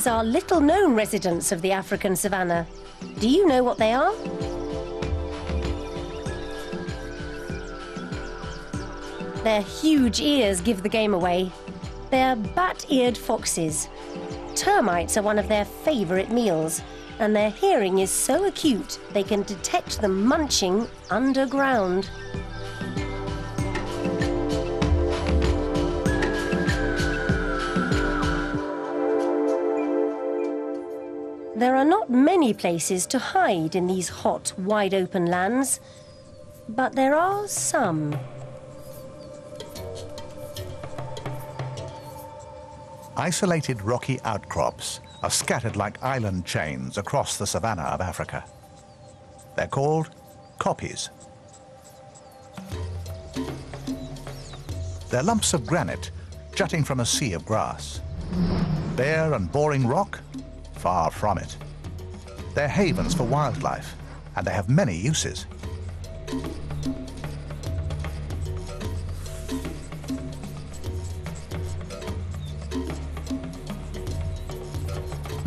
Copies are little-known residents of the African savanna. Do you know what they are? Their huge ears give the game away. They're bat-eared foxes. Termites are one of their favourite meals, and their hearing is so acute they can detect them munching underground. There are not many places to hide in these hot, wide-open lands, but there are some. Isolated rocky outcrops are scattered like island chains across the savanna of Africa. They're called kopjes. They're lumps of granite jutting from a sea of grass. Bare and boring rock? Far from it. They're havens for wildlife, and they have many uses.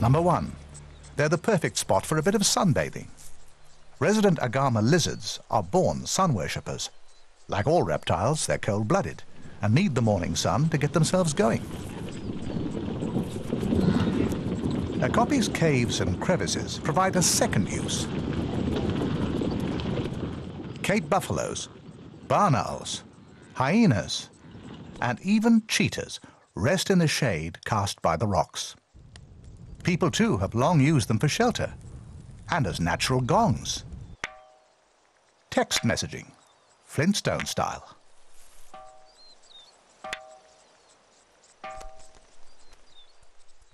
Number one, they're the perfect spot for a bit of sunbathing. Resident Agama lizards are born sun worshippers. Like all reptiles, they're cold-blooded and need the morning sun to get themselves going. A kopje's caves and crevices provide a second use. Cape buffaloes, barn owls, hyenas, and even cheetahs rest in the shade cast by the rocks. People, too, have long used them for shelter and as natural gongs. Text messaging, Flintstone style.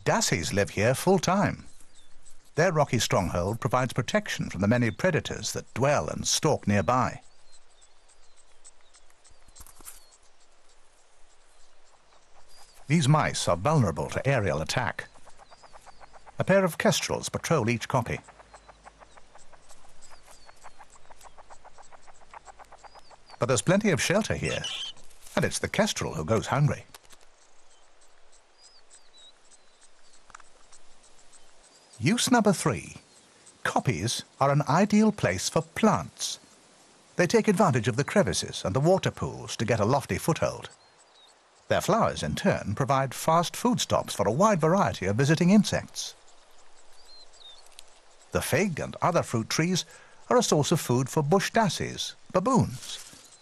Dassies live here full-time. Their rocky stronghold provides protection from the many predators that dwell and stalk nearby. These mice are vulnerable to aerial attack. A pair of kestrels patrol each kopje. But there's plenty of shelter here, and it's the kestrel who goes hungry. Use number 3. Kopjes are an ideal place for plants. They take advantage of the crevices and the water pools to get a lofty foothold. Their flowers, in turn, provide fast food stops for a wide variety of visiting insects. The fig and other fruit trees are a source of food for bush dassies, baboons,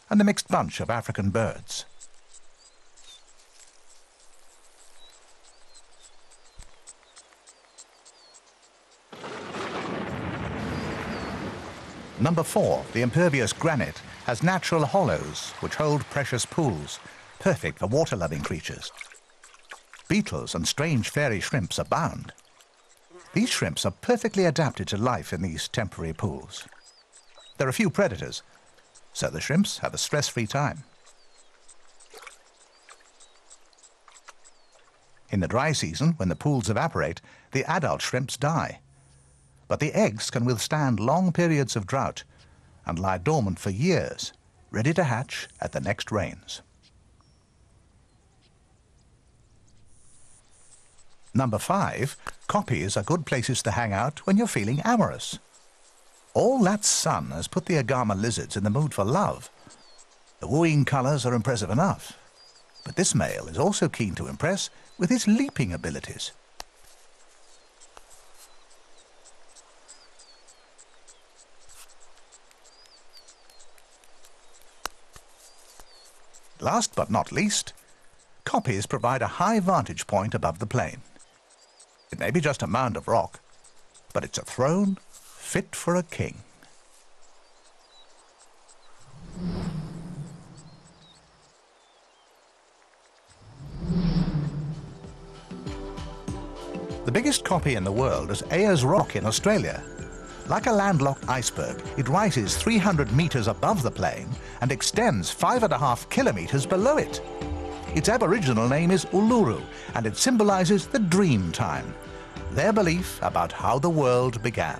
and a mixed bunch of African birds. Number 4, the impervious granite has natural hollows which hold precious pools, perfect for water-loving creatures. Beetles and strange fairy shrimps abound. These shrimps are perfectly adapted to life in these temporary pools. There are few predators, so the shrimps have a stress-free time. In the dry season, when the pools evaporate, the adult shrimps die. But the eggs can withstand long periods of drought and lie dormant for years, ready to hatch at the next rains. Number 5, kopjes are good places to hang out when you're feeling amorous. All that sun has put the Agama lizards in the mood for love. The wooing colours are impressive enough, but this male is also keen to impress with his leaping abilities. Last but not least, kopjes provide a high vantage point above the plain. It may be just a mound of rock, but it's a throne fit for a king. The biggest kopje in the world is Ayers Rock in Australia. Like a landlocked iceberg, it rises 300 meters above the plain and extends 5.5 kilometers below it. Its Aboriginal name is Uluru, and it symbolizes the dream time, their belief about how the world began.